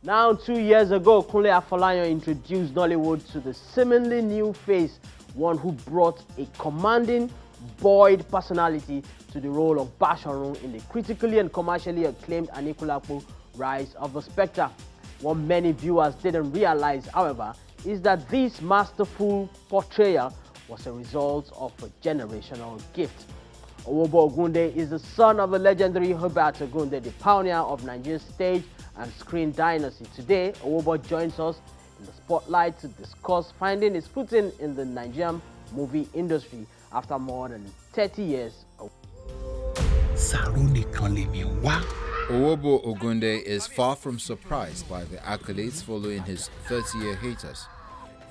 Now, 2 years ago, Kunle Afolayan introduced Nollywood to the seemingly new face, one who brought a commanding, buoyed personality to the role of Basharun in the critically and commercially acclaimed Anikulapo Rise of the Spectre. What many viewers didn't realize, however, is that this masterful portrayal was a result of a generational gift. Owobo Ogunde is the son of the legendary Hubert Ogunde, the pioneer of Nigeria's stage and screen dynasty. Today, Owobo joins us in the spotlight to discuss finding his footing in the Nigerian movie industry after more than 30 years. Owobo Ogunde is far from surprised by the accolades following his 30-year hiatus.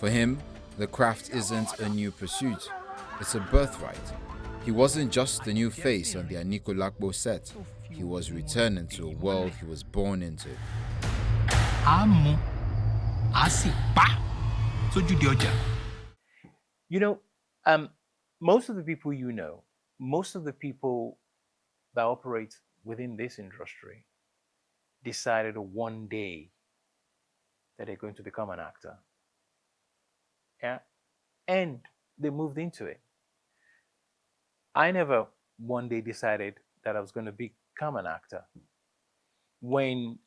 For him, the craft isn't a new pursuit, it's a birthright. He wasn't just the new face on the Anikulapo set, he was returning to a world he was born into. You know, most of the people most of the people that operate within this industry decided one day that they're going to become an actor. Yeah. And they moved into it. I never one day decided that I was going to become an actor. When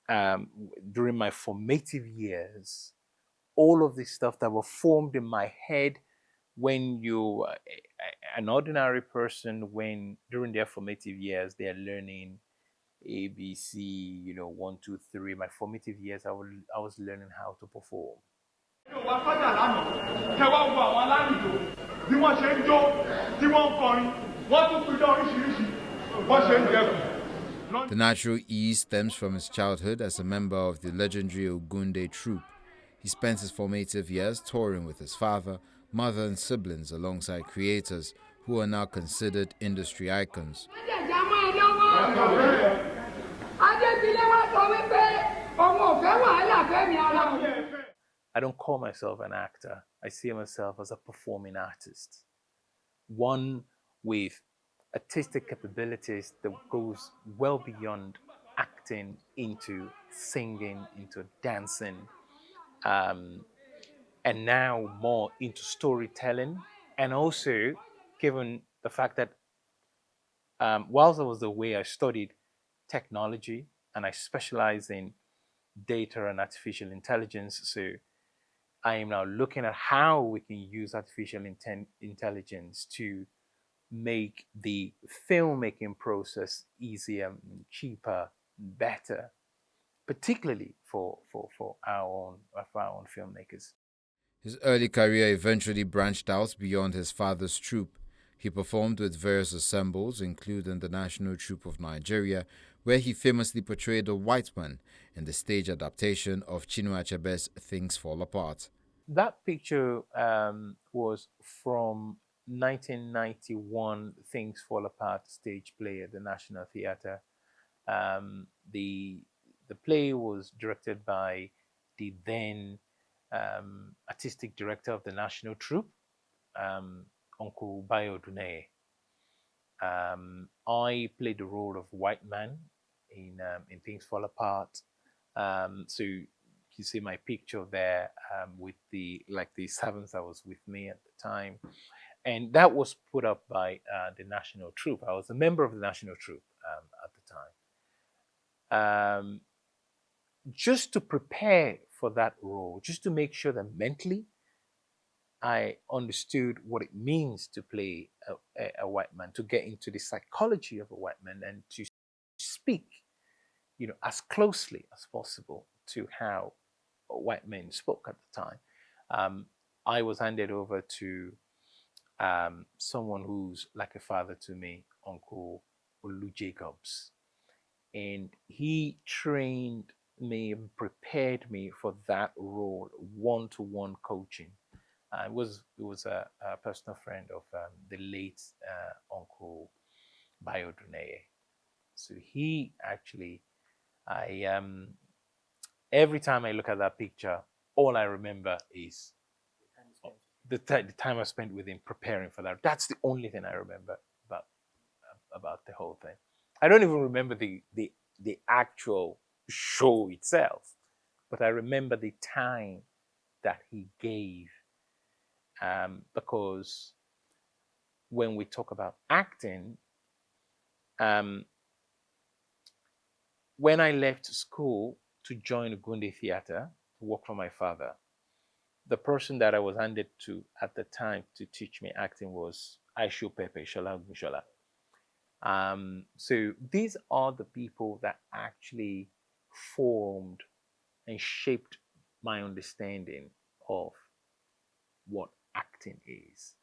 during my formative years, all of this stuff that were formed in my head when you, an ordinary person, when during their formative years, they're learning ABC, 1, 2, 3. My formative years, I was learning how to perform. The natural ease stems from his childhood as a member of the legendary Ogunde troupe. He spent his formative years touring with his father, mother and siblings alongside creators who are now considered industry icons. I don't call myself an actor. I see myself as a performing artist. One with artistic capabilities that goes well beyond acting into singing, into dancing, and now more into storytelling. And also, given the fact that whilst I was away, I studied technology and I specialize in data and artificial intelligence. So I am now looking at how we can use artificial intelligence to make the filmmaking process easier, cheaper, better, particularly for our own filmmakers. His early career eventually branched out beyond his father's troupe. He performed with various ensembles, including the National Troupe of Nigeria, where he famously portrayed a white man in the stage adaptation of Chinua Achebe's Things Fall Apart. That picture was from 1991, Things Fall Apart stage play at the National Theatre. The play was directed by the then artistic director of the National Troupe, Uncle Bayo Duneye. I played the role of white man in Things Fall Apart. So you see my picture there with the servants that was with me at the time. And that was put up by the National Troupe. I was a member of the National Troupe at the time. Just to prepare for that role, just to make sure that mentally I understood what it means to play a white man, to get into the psychology of a white man and to speak, as closely as possible to how white men spoke at the time. I was handed over to someone who's like a father to me, Uncle Olu Jacobs. And he trained me and prepared me for that role, one-to-one coaching. It was a personal friend of the late Uncle Bayo Duneye. So he actually, every time I look at that picture, all I remember is the time I spent with him preparing for that. That's the only thing I remember about the whole thing. I don't even remember the actual show itself. But I remember the time that he gave, because when we talk about acting, um, when I left school to join Ogunde Theatre to work for my father, the person that I was handed to at the time to teach me acting was Aisho Pepe Shola Gushola. So these are the people that actually formed and shaped my understanding of what acting is.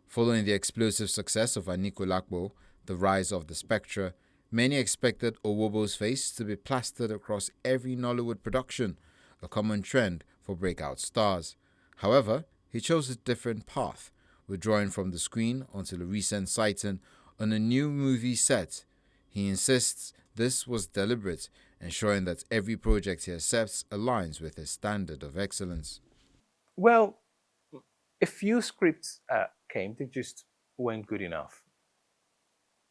Following the explosive success of Anikulapo, The Rise of the Spectre, many expected Owobo's face to be plastered across every Nollywood production, a common trend for breakout stars. However, he chose a different path, withdrawing from the screen until a recent sighting on a new movie set. He insists this was deliberate, ensuring that every project he accepts aligns with his standard of excellence. Well, a few scripts came, they just weren't good enough.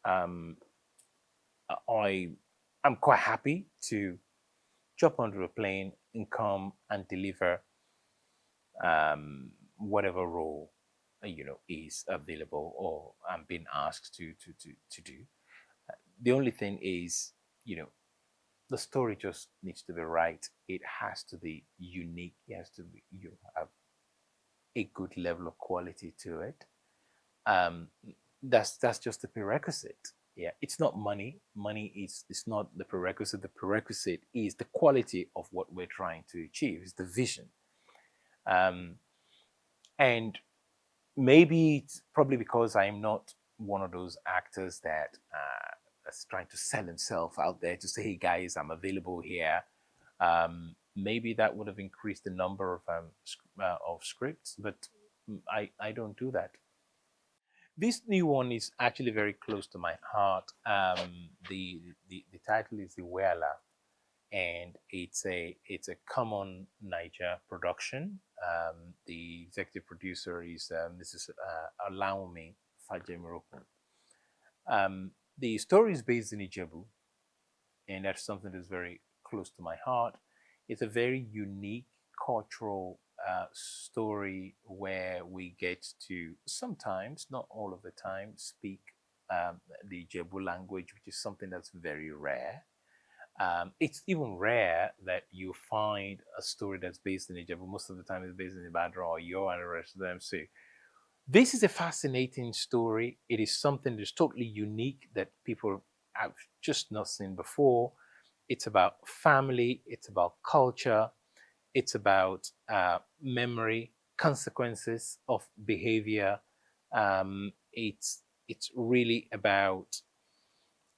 Um, I'm quite happy to jump onto a plane and come and deliver whatever role is available or I'm being asked to do. The only thing is, the story just needs to be right. It has to be unique. It has to be have a good level of quality to it. Um, that's just a prerequisite. Yeah, it's not money. Money is not the prerequisite. The prerequisite is the quality of what we're trying to achieve. Is the vision. Um, and maybe it's probably because I'm not one of those actors that is trying to sell himself out there to say, "Hey guys, I'm available here." Maybe that would have increased the number of scripts, but I don't do that. This new one is actually very close to my heart. The title is The Wela, and it's a common Niger production. The executive producer is Mrs. Alawumi Fajemiroku. The story is based in Ijebu, and that's something that's very close to my heart. It's a very unique cultural story where we get to sometimes, not all of the time, speak the Ijebu language, which is something that's very rare. It's even rare that you find a story that's based in Ijebu. Most of the time, it's based in Ibadan or Yo and the rest of them. So this is a fascinating story. It is something that's totally unique that people have just not seen before. It's about family. It's about culture. It's about memory, consequences of behavior. It's really about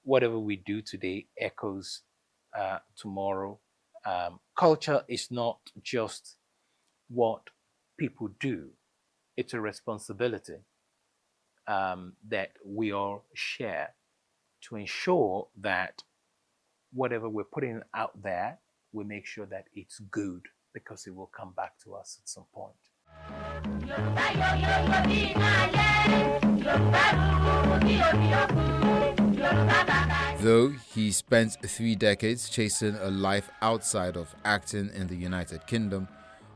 whatever we do today echoes tomorrow. Culture is not just what people do, it's a responsibility that we all share to ensure that whatever we're putting out there, we make sure that it's good because it will come back to us at some point. Though he spent 3 decades chasing a life outside of acting in the United Kingdom,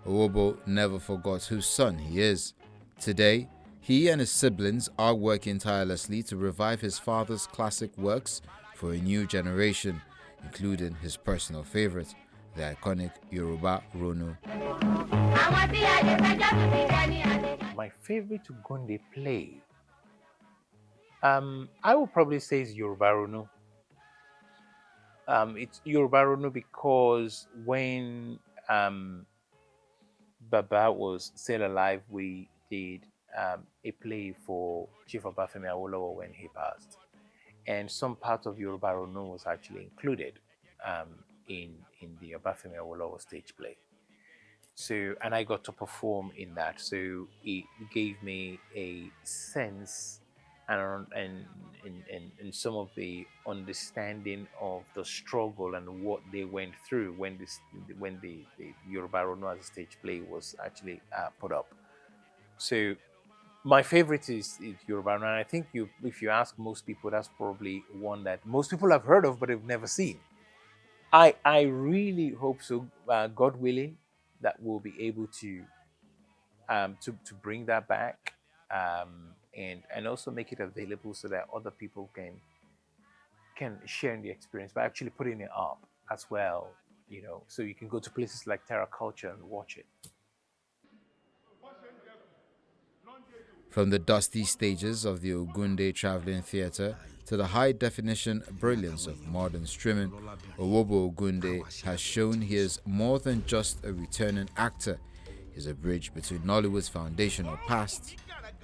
Owobo never forgot whose son he is. Today, he and his siblings are working tirelessly to revive his father's classic works for a new generation, including his personal favorite, the iconic Yoruba Ronu. My favorite Ogunde play, I would probably say is Yoruba Ronu. It's Yoruba Ronu because when Baba was still alive, we did a play for Chief Obafemi Awolowo when he passed, and some part of Yoruba Ronu was actually included in the Obafemi Awolowo stage play. So, and I got to perform in that. So it gave me a sense and some of the understanding of the struggle and what they went through when the Yoruba Ronu as a stage play was actually put up. So my favorite is Yoruba Ronu, and I think if you ask most people, that's probably one that most people have heard of but have never seen. I really hope so, God willing, that we'll be able to bring that back, and also make it available so that other people can share in the experience by actually putting it up as well, so you can go to places like Terra Culture and watch it. From the dusty stages of the Ogunde Traveling Theatre to the high-definition brilliance of modern streaming, Owobo Ogunde has shown he is more than just a returning actor. He's a bridge between Nollywood's foundational past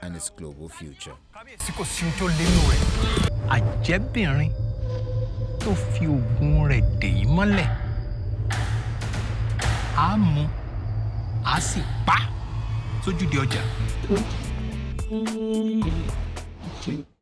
and its global future. Àjẹ́bìnrin tó fi ògùn rẹ̀ dè í mọ́lẹ̀ á mú á sì pa sójúde ọjà.